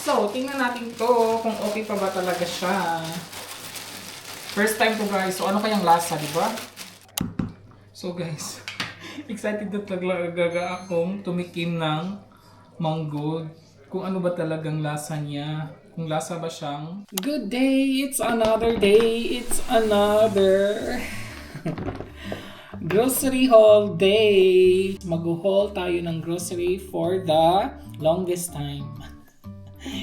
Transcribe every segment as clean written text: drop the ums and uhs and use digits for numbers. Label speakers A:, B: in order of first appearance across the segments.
A: So, tingnan natin to kung okay pa ba talaga siya. First time to guys. So, ano kayang lasa, di ba? So guys, excited na talaga akong tumikim ng mango. Kung ano ba talagang lasa niya. Kung lasa ba siyang... Good day! It's another day! It's another... grocery haul day! Mag-haul tayo ng grocery for the longest time.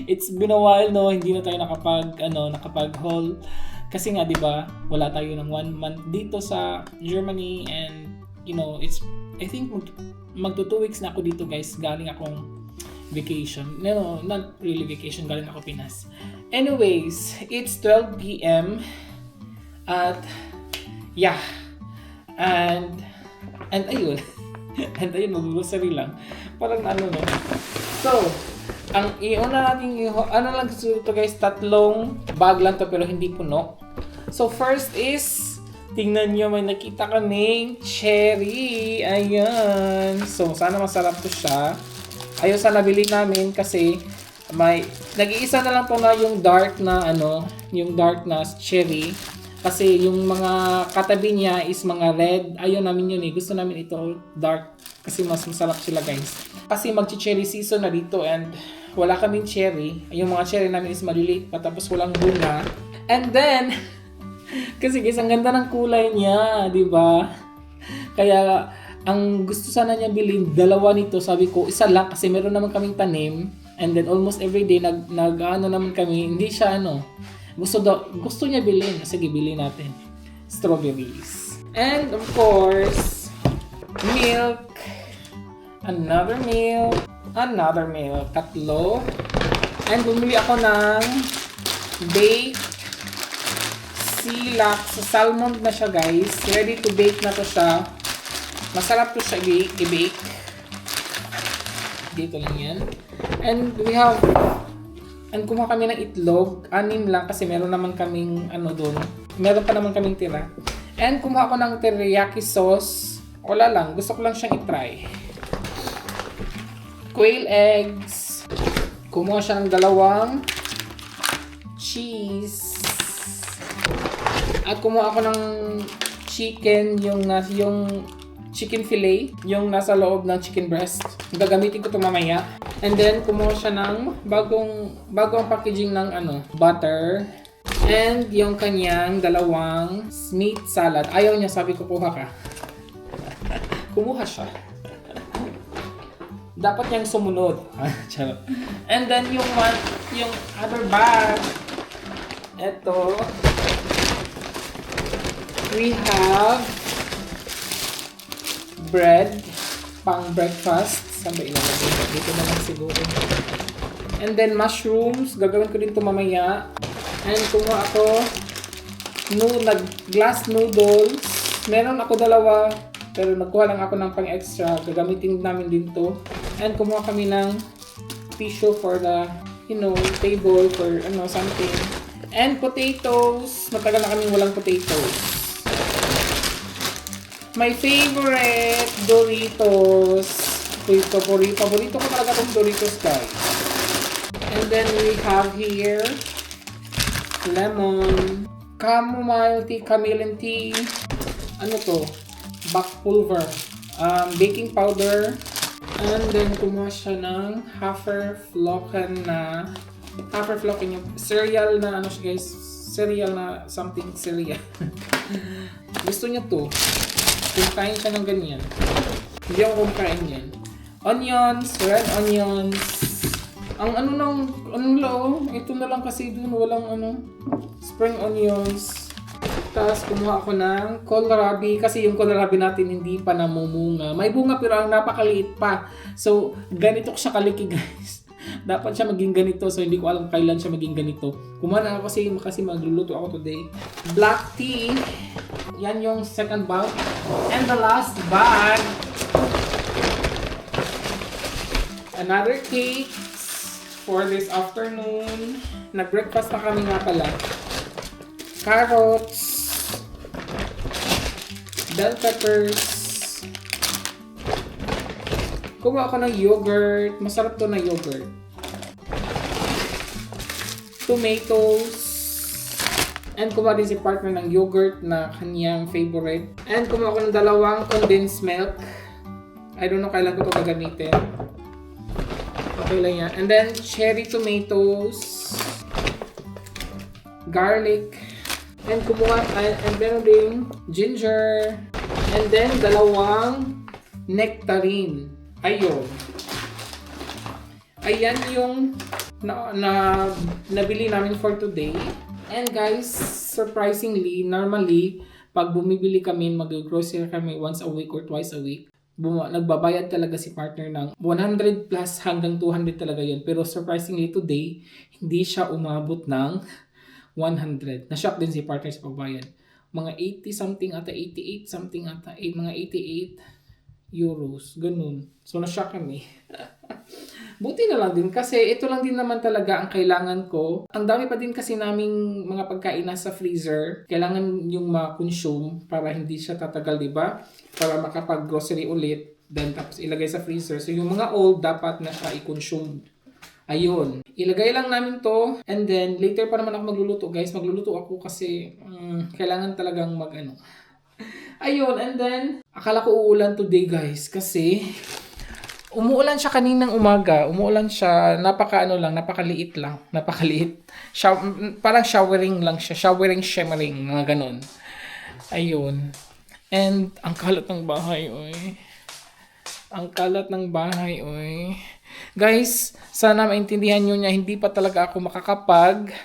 A: It's been a while, no? Hindi na tayo nakapag-haul. Kasi nga, di ba, wala tayo ng 1 month dito sa Germany and, you know, I think magto 2 weeks na ako dito, guys. Galing akong vacation. No, not really vacation. Galing ako Pinas. Anyways, it's 12 p.m. At, yeah. And ayun. And ayun, mag-grocery lang. Parang ano, no? So, ang iuna natin, lang to guys, 3 bag lang to pero hindi puno. So first is, tingnan nyo, may nakita kaming cherry. Ayan. So sana masarap to siya. Ayun sana nabili namin kasi nag-iisa na lang po na yung dark na yung dark na cherry. Kasi yung mga katabi niya is mga red. Ayun namin yun eh. Gusto namin ito dark kasi mas masarap sila guys. Kasi magchi-cherry season na dito and wala kaming cherry. Yung mga cherry namin is maliliit pa tapos walang bunga. And then, kasi guys, ang ganda ng kulay niya, di ba? Kaya, ang gusto sana niya bilhin, 2 nito. Sabi ko, isa lang kasi meron naman kaming tanim. And then almost every day, naman kami, hindi siya gusto niya bilhin. Sige, bilhin natin. Strawberries. And of course, milk. Another milk. 3. And bumili ako ng baked silak. Sa salmon na siya guys. Ready to bake na to siya. Masarap to siya i-bake. Dito lang yan. And kumuha kami ng itlog. 6 lang kasi meron naman kaming doon. Meron pa naman kaming tira. And kumuha ako ng teriyaki sauce. Wala lang. Gusto ko lang siyang i-try. Quail eggs. Kumuha siya ng 2 cheese. At kumuha ako ng chicken, yung chicken fillet, yung nasa loob ng chicken breast. Gagamitin ko ito mamaya. And then kumuha siya ng bagong packaging ng butter. And yung kanyang 2 meat salad. Ayaw niya, sabi ko kuha ka. Kumuha siya. Dapat niyang sumunod. And then yung other bag. Ito. We have bread. Pang breakfast. Saan ba ilalagay? Dito na lang siguro. And then mushrooms. Gagawin ko din ito mamaya. And kumuha ako glass noodles. Meron ako 2. Pero nagkuha lang ako ng pang-extra. Gagamitin namin din to. And kumuha kami ng tissue for the, table for something. And potatoes. Matagal na kaming walang potatoes. My favorite, Doritos. Paborito ko talaga itong Doritos guys. And then we have here lemon, chamomile tea, chameleon tea. Ano to? Back pulver, baking powder, and then kumuha siya ng Haferflocken yung cereal na guys, cereal na something cereal. Gusto niya to. Kumakain siya ng ganyan. Hindi ako kumakain yan. Onions, red onions. Ang ito na lang kasi dun walang spring onions. Tapos kumuha ako ng kohlrabi kasi yung kohlrabi natin hindi pa namumunga. May bunga pero ang napakaliit pa. So, ganito siya kaliki guys. Dapat siya maging ganito. So, hindi ko alam kailan siya maging ganito. Kumuha na ako kasi magluluto ako today. Black tea. Yan yung second bag. And the last bag. Another cake for this afternoon. Nag-breakfast na kami nga pala. Carrots. Bell peppers. Kumuha ako ng yogurt. Masarap to na yogurt. tomatoes, and kumuha din si partner ng yogurt na kanyang favorite. And kumuha ko ng 2 condensed milk. I don't know kailan ko ito gagamitin. Okay lang yan. And then, cherry tomatoes, garlic, and kumuha, and meron ding ginger, and then 2 nectarine. Ayun. Ayan yung nabili namin for today. And guys, surprisingly, normally, pag bumibili kami, mag-grocery kami once a week or twice a week, nagbabayad talaga si partner ng 100 plus hanggang 200 talaga yun. Pero surprisingly today, hindi siya umabot ng 100. Na-shock din si partner sa pagbayad. Mga 80 something ata, 88 something ata, mga 88 euros. Ganun. So na-shock kami. Buti na lang din kasi ito lang din naman talaga ang kailangan ko. Ang dami pa din kasi naming mga pagkain nasa freezer. Kailangan yung ma-consume para hindi siya tatagal, di ba? Para makapag-grocery ulit. Then tapos ilagay sa freezer. So yung mga old dapat na siya i-consume. Ayun. Ilagay lang namin to. And then later pa naman ako magluluto, guys. Magluluto ako kasi kailangan talagang mag-ano. Ayun. And then akala ko uulan today, guys. Kasi umuulan siya kaninang umaga. Umuulan siya, napakaliit lang. Napakaliit. Parang showering lang siya. Shimmering, mga ganun. Ayun. And ang kalat ng bahay, oy. Guys, sana maintindihan nyo niya, hindi pa talaga ako makakapag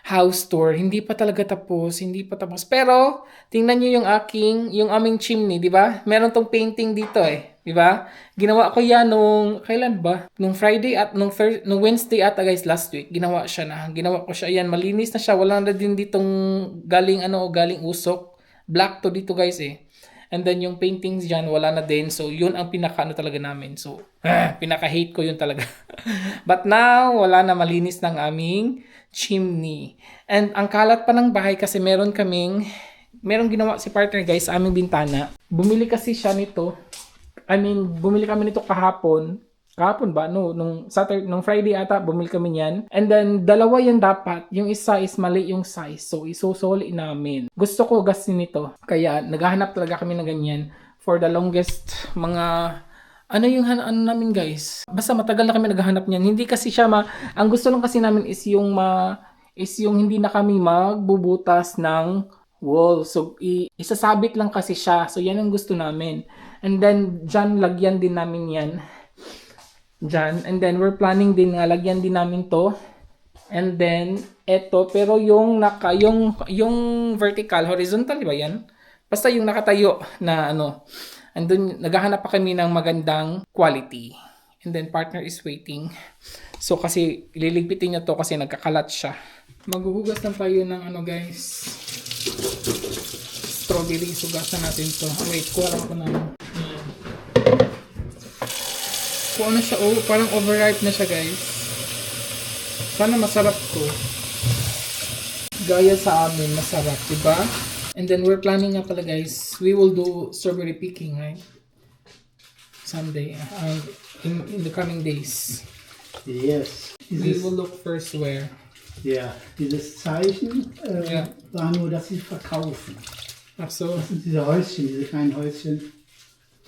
A: house tour. Hindi pa talaga tapos. Pero, tingnan nyo yung aming chimney, di ba? Meron tong painting dito di ba? Ginawa ko yan kailan ba? Nung Friday at nung Wednesday ata, guys, last week. Ginawa ko siya. Yan, malinis na siya. Wala na din ditong galing usok. Black to dito, guys, And then yung paintings dyan, wala na din. So, yun ang pinaka talaga namin. So, pinaka-hate ko yun talaga. But now, wala na, malinis ng aming chimney. And ang kalat pa ng bahay kasi meron ginawa si partner, guys, sa aming bintana. Bumili kasi siya nito. Bumili kami nito kahapon. Kahapon ba? No, nung Friday ata, bumili kami niyan. And then, 2 yan dapat. Yung isa is mali yung size. So, isusuli namin. Gusto ko gasin nito. Kaya, naghahanap talaga kami ng ganyan. For the longest, ano namin, guys? Basta matagal na kami naghahanap niyan. Hindi kasi siya ang gusto lang kasi namin is yung hindi na kami magbubutas ng wall. So, isasabit lang kasi siya. So, yan ang gusto namin. And then, dyan, lagyan din namin yan. Dyan. And then, we're planning din nga, lagyan din namin to. And then, eto. Pero yung vertical, horizontal, di ba yan? Basta yung nakatayo na And then, naghahanap pa kami ng magandang quality. And then, partner is waiting. So, kasi, liligpitin niya to kasi nagkakalat siya. Maghuhugas lang tayo ng guys. Strawberry. Sugasan natin to. Wait, kuha ko na. Kung ano siya, parang overripe na siya, guys. Sana masarap to. Gaya sa amin, masarap, diba? And then we're planning nga pala, guys. We will do strawberry picking, right? Someday. In the coming days.
B: Yes.
A: We will look first where.
B: Ja, dieses Zeichen war nur, dass sie verkaufen.
A: Ach so.
B: Das sind diese Häuschen, diese kleinen Häuschen.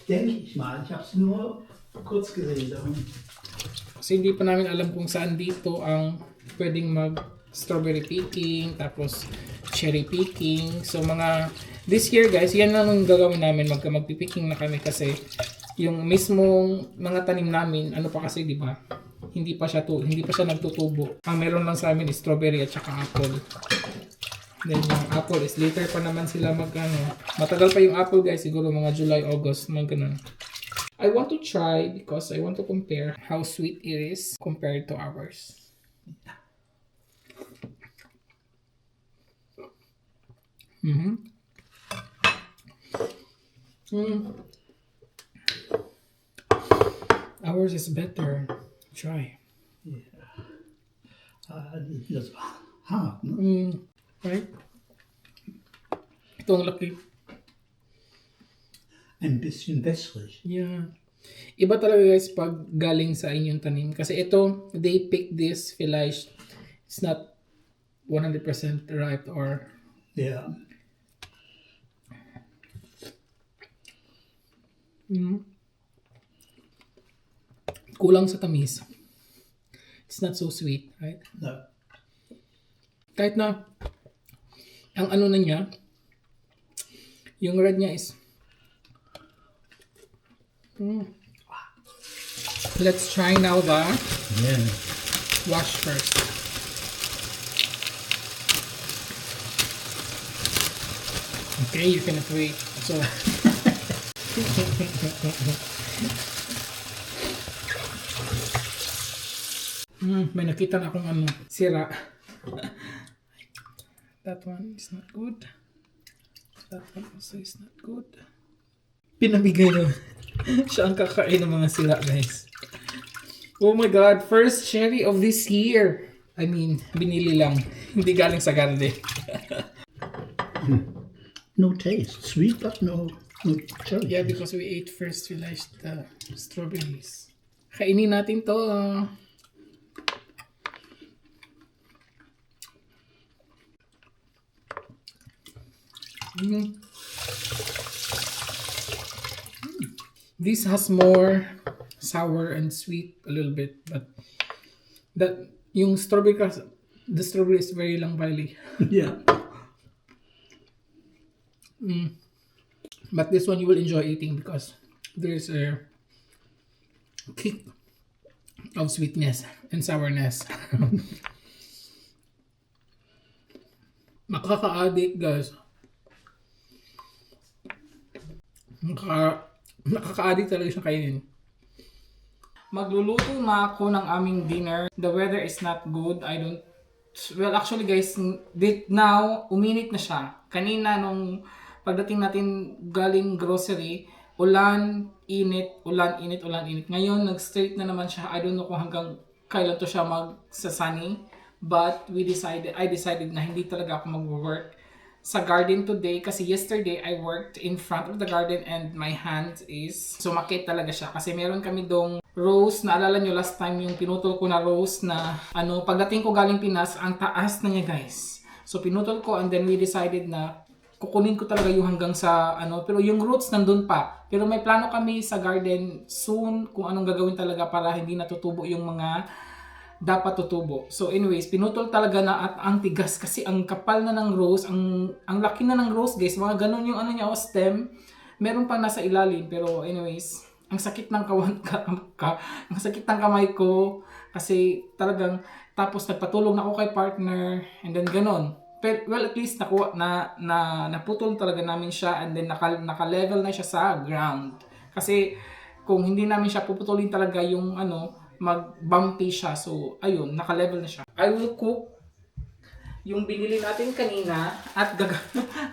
B: Denke ich mal. Ich habe es nur kurz gesehen.
A: Kasi hindi pa namin alam kung saan dito ang pwedeng mag-strawberry picking, tapos cherry picking. So this year, guys, yan lang yung gagawin namin. Magpipicking na kami kasi yung mismong mga tanim namin, pa kasi, di ba? Hindi pa siya nagtutubo. Ang meron lang sa amin is strawberry at saka apple. Then yung apple is later pa naman sila matagal pa yung apple, guys, siguro mga July, August, mga ganun. I want to try because I want to compare how sweet it is compared to ours. Ours is better. Try.
B: Yeah. Das war hart, ne?
A: Right? Ito ang laki.
B: Ein bisschen wässrig.
A: Ja. Iba talaga guys pag galing sa inyong tanim. Kasi ito, they pick this village. It's not 100% ripe or
B: Yeah.
A: kulang sa tamis. It's not so sweet, right?
B: No.
A: Kahit na ang ano na niya, yung red niya is Let's try now the
B: Yeah.
A: wash first. Okay, you cannot wait. So may nakita na akong ano, sira. That one is not good. That one also is not good. Pinamigay na. Siya ang kakain ng mga sira, guys. Oh my god, first cherry of this year. I mean, binili lang. Hindi galing sa garden.
B: No taste. Sweet, but no cherry.
A: Yeah, because we ate first, we liked the strawberries. Kainin natin to. This has more sour and sweet a little bit, but that yung strawberry the strawberry is very lang barley.
B: Yeah.
A: But this one you will enjoy eating because there is a kick of sweetness and sourness. Makaka-addict, guys. Nakaka-addict talaga siya kainin. Magluluto na ako ng aming dinner. The weather is not good. Well, actually guys, now, uminit na siya. Kanina nung pagdating natin galing grocery, ulan, init, ulan, init, ulan, init. Ngayon, nag-straight na naman siya. I don't know kung hanggang kailan to siya mag-sunny. But I decided na hindi talaga ako mag-work sa garden today kasi yesterday I worked in front of the garden and my hand is sumakit talaga siya kasi meron kami dong rose. Naalala nyo last time yung pinutol ko na rose na pagdating ko galing Pinas, ang taas na niya guys. So pinutol ko and then we decided na kukunin ko talaga yung hanggang sa pero yung roots nandun pa. Pero may plano kami sa garden soon kung anong gagawin talaga para hindi natutubo yung mga dapat tutubo. So anyways, pinutol talaga na at ang tigas kasi ang kapal na ng rose, ang laki na ng rose guys, mga ganun yung niya stem. Meron pang nasa ilalim pero anyways, ang sakit ng ang sakit ng kamay ko kasi talagang tapos nagpatulong na ako kay partner and then ganun. Pero well at least nakuha naputol talaga namin siya and then naka-level na siya sa ground. Kasi kung hindi namin siya puputulin talaga yung mag-bumpy siya. So, ayun, naka-level na siya. I will cook yung binili natin kanina at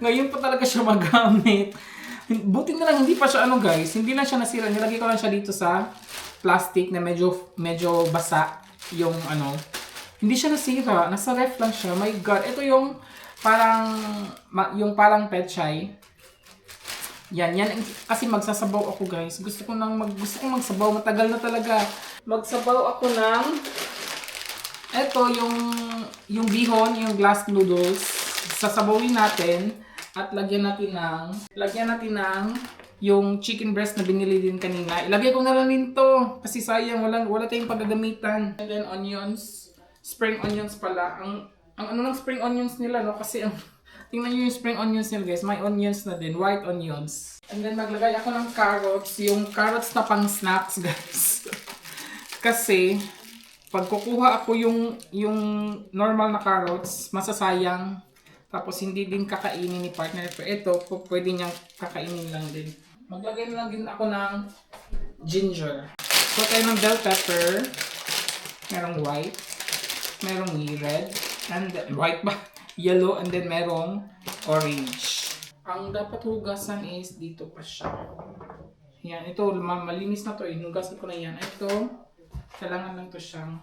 A: ngayon pa talaga siya magamit. Buti na lang hindi pa siya guys, hindi lang siya nasira. Nilagay ko lang siya dito sa plastic na medyo basa yung Hindi siya nasira, nasa ref lang siya. My god, ito yung parang petchay. Yan kasi magsasabaw ako guys. Gusto kong magsabaw, matagal na talaga. Magsabaw ako ng yung bihon, yung glass noodles. Sasabawin natin at lagyan natin ng yung chicken breast na binili din kanina. Ilagay ko na lang din to kasi sayang wala tayong paggagamitan. And then onions, spring onions pala. Ang ng spring onions nila kasi tingnan nyo yung spring onions nila guys. May onions na din. White onions. And then maglagay ako ng carrots. Yung carrots na pang snacks guys. Kasi pag kukuha ako yung normal na carrots, masasayang. Tapos hindi din kakainin ni partner. Pero ito, pwede niyang kakainin lang din. Maglagay na lang din ako ng ginger. So tayo ng bell pepper. Merong white. Merong red. And white ba? Yellow and then merong orange. Ang dapat hugasan is dito pa siya. Yan, ito malinis na to. Hinugasan ko na yan. Ito, kailangan lang to siyang.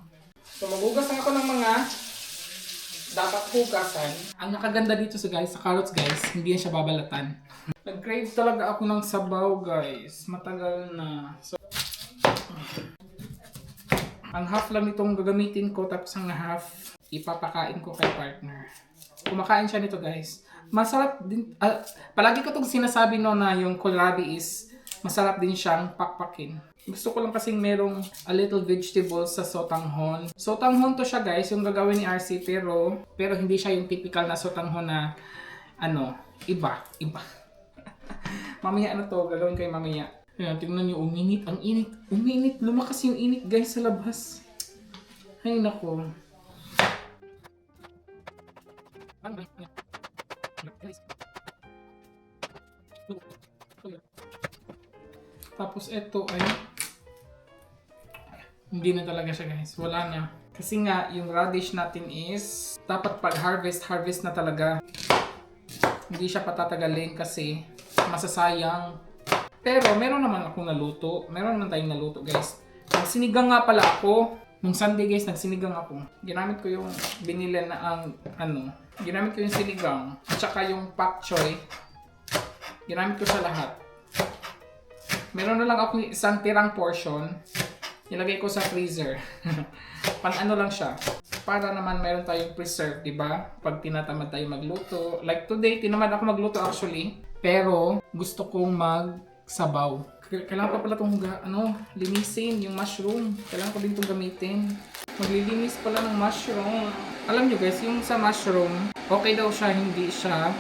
A: So maghugas ako ng mga dapat hugasan. Ang nakaganda dito sa carrots guys, hindi yan siya babalatan. Nag-crave talaga ako ng sabaw guys. Matagal na. So Ang half lang itong gagamitin ko, tapos ang half ipapakain ko kay partner. Kumakain siya nito, guys. Masarap din. Palagi ko itong sinasabi no na yung kohlrabi is masarap din siyang pakpakin. Gusto ko lang kasing merong a little vegetables sa sotanghon. Sotanghon to siya, guys, yung gagawin ni RC, pero hindi siya yung typical na sotanghon na iba. Mamaya na to, gagawin kayo mamaya. Ayan, tingnan nyo, uminit. Ang init. Uminit. Lumakas yung init, guys, sa labas. Ay, nako. Tapos ito ay hindi na talaga siya, guys. Wala na. Kasi nga, yung radish natin is dapat pag harvest na talaga. Hindi siya patatagalin kasi masasayang. Pero meron naman akong naluto. Meron naman tayong naluto, guys. Nagsinigang nga pala ako. Nung Sunday, guys, nagsinigang ako. Ginamit ko yung binili na ginamit ko yung sinigang. At saka yung pak choy. Ginamit ko sa lahat. Meron na lang ako isang tirang portion. Nilagay ko sa freezer. Pan-ano lang siya. Para naman meron tayong preserve, di ba? Pag tinatamad tayo magluto. Like today, tinamad ako magluto actually. Pero gusto kong magsabaw. Kailangan pa pala itong linisin yung mushroom. Kailangan ko din itong gamitin. Maglilinis pala ng mushroom. Alam nyo, guys, yung sa mushroom, okay daw siya, hindi siya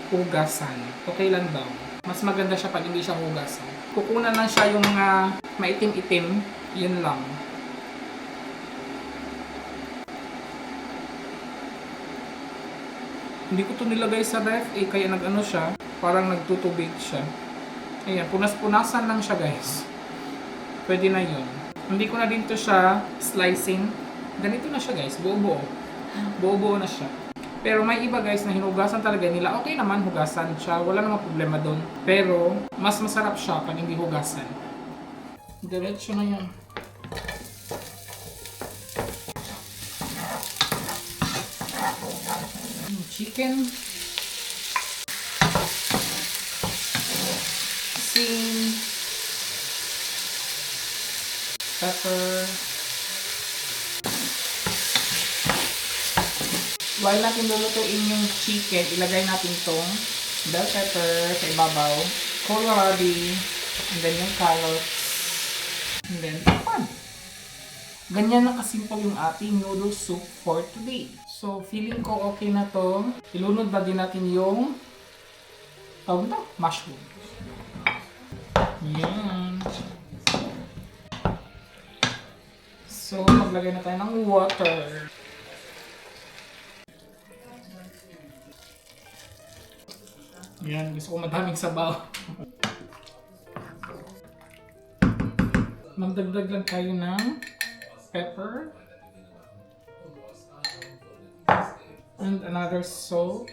A: hugasan. Okay lang daw. Mas maganda siya pag hindi siya hugasan. Kukunan lang siya yung mga maitim-itim. Yun lang. Hindi ko to nilagay sa ref kaya siya. Parang nagtutubig siya. Ayan, punas-punasan lang siya, guys. Pwede na yun. Hindi ko na din to siya slicing. Ganito na siya, guys. Buo-buo. Buo-buo na siya. Pero may iba, guys, na hinugasan talaga nila. Okay naman, hugasan siya. Wala namang problema doon. Pero, mas masarap siya pag hindi hugasan. Diretso na yan. Chicken. Sing. Pepper. While natin lulutuin yung chicken, ilagay natin tong bell pepper sa ibabaw, kohlrabi, and then yung carrots, and then pan. Ganyan na kasimple yung ating noodle soup for today. So, feeling ko okay na to. Ilunod ba din natin yung mushroom. Yan. So, maglagay na tayo ng water. Yan, gusto ko madaming sabaw. Magdagdag lang tayo ng pepper. And another salt.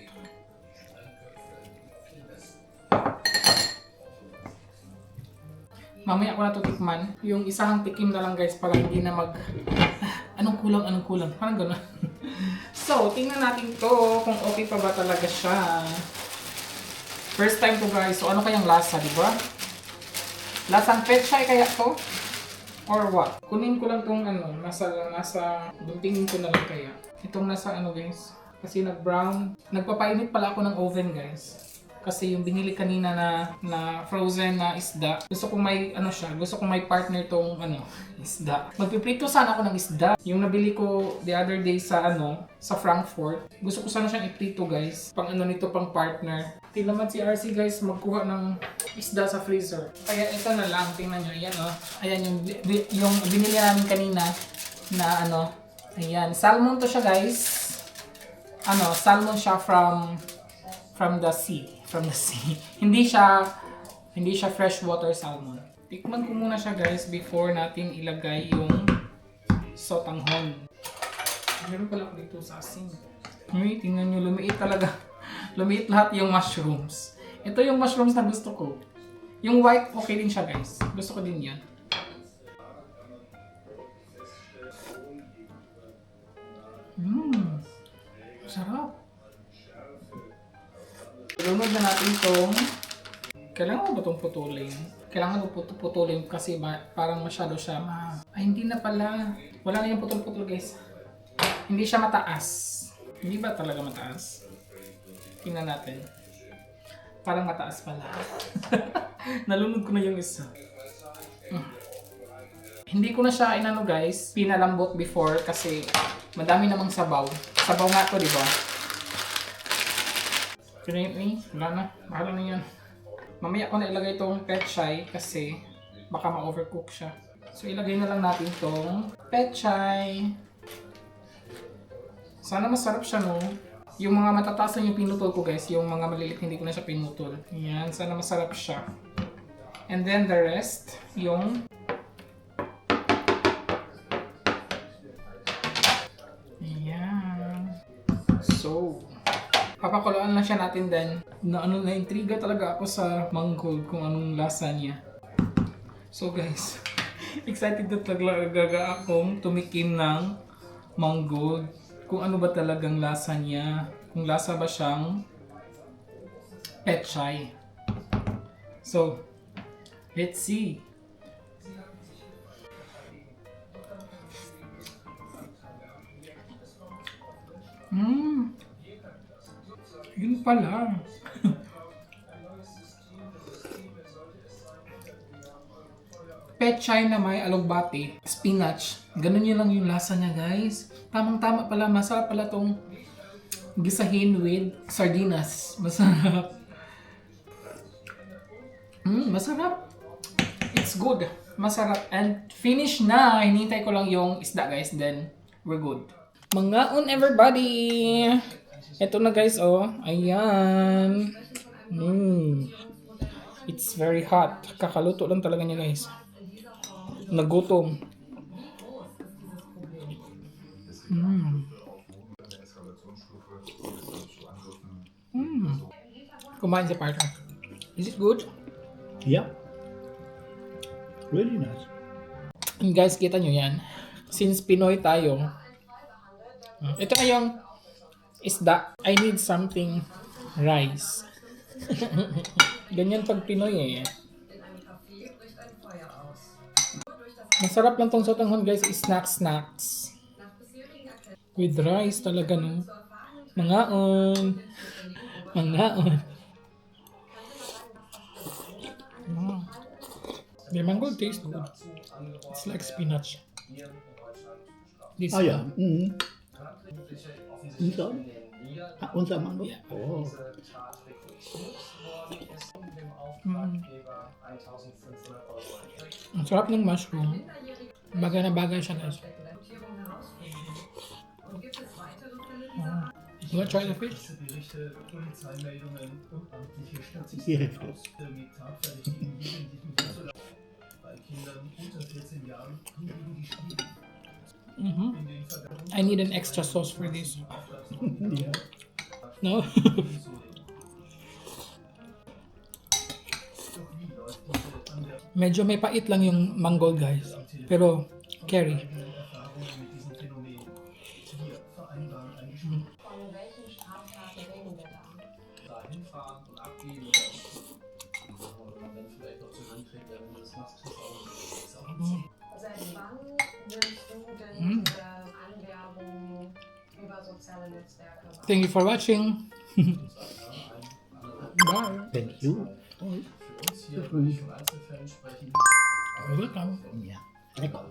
A: Mamaya ko na ito tikman. Yung isang tikim na lang, guys, para hindi na anong kulang. Parang gano'n. So, tingnan natin to kung okay pa ba talaga siya. First time to, guys. So, ano kayang lasa, di ba? Lasang pechay kaya to? Or what? Kunin ko lang tong nasa guntingin ko na lang kaya. Itong nasa guys. Kasi nag-brown. Nagpapainit pala ako ng oven, guys. Kasi yung binili kanina na frozen na isda. Gusto kong may gusto kong may partner tong isda. Magpiprito sana ako ng isda. Yung nabili ko the other day sa sa Frankfurt. Gusto ko sana siyang iprito, guys. Pang nito pang partner. Tinaman si RC, guys, magkuha ng isda sa freezer. Kaya ito na lang, tingnan nyo. Ayan Ayan yung binili namin kanina na ayan, salmon to siya, guys. Salmon siya from the sea. Hindi siya freshwater salmon. Tikman ko muna siya, guys, before natin ilagay yung sotanghon. Meron pala ako dito sa asin. Tingnan nyo, lumiit talaga. Lumiit lahat yung mushrooms. Ito yung mushrooms na gusto ko. Yung white, okay din siya, guys. Gusto ko din yan. Sarap. Ilunod na natin itong... Kailangan ba itong putulin? Kailangan mo putulin kasi parang masyado siya Ay, hindi na pala. Wala na yung putol-putol, guys. Hindi siya mataas. Hindi ba talaga mataas? Tingnan natin. Parang mataas pala. Nalunod ko na yung isa. Hindi ko na siya inano, guys. Pinalambot before kasi madami namang sabaw. Sabaw nga to, di ba? Wala na. Bahala na yan. Mamaya ko na ilagay itong pechay kasi baka ma-overcook siya. So ilagay na lang natin itong pechay. Sana masarap siya, no? Yung mga matataas na yung pinutol ko, guys. Yung mga malilit hindi ko na siya pinutol. Yan. Sana masarap siya. And then the rest, yung yan. So, papakuloan lang siya natin then. Na-intriga talaga ako sa mangold kung anong lasa niya. So guys, excited na talaga akong tumikim ng mangold. Kung ano ba talagang lasa niya. Kung lasa ba siyang pechay. So, let's see. Yun pala. Pechay na may alugbati, spinach. Ganun yun lang yung lasa niya, guys. Tamang-tama pala. Masarap pala tong gisahin with sardinas. Masarap. Masarap. It's good. Masarap. And finish na. Hinintay ko lang yung isda, guys. Then, we're good. Mangaon, everybody! Ito na, guys, oh. Ayan. It's very hot. Kakaluto lang talaga niya, guys. Nagutom. Kumain si partner. Is it good?
B: Yeah. Really nice.
A: And guys, kita nyo yan. Since Pinoy tayo, ito na yung isda. I need something rice. Ganyan pag Pinoy eh. Masarap lang tong sotanghon, guys. Snacks. With rice talaga, no? Mangaon. The mango tastes good. It's like spinach. This
B: Ah ja.
A: one.
B: Unser Mango?
A: Yeah.
B: Oh.
A: Ang sarap ng mushroom. Bagay na bagay siya, guys. You wanna try the fish?
B: Die Hälfte.
A: I need an extra sauce for this.
B: Ja.
A: No? Medyo may pait lang yung mangold, guys. Pero, carry.
C: Seit wann nimmst du denn diese Anwerbung über soziale Netzwerke wahr?
A: Thank you for watching. Bye.
B: Thank you.
A: Welcome.
B: Ja, lecker.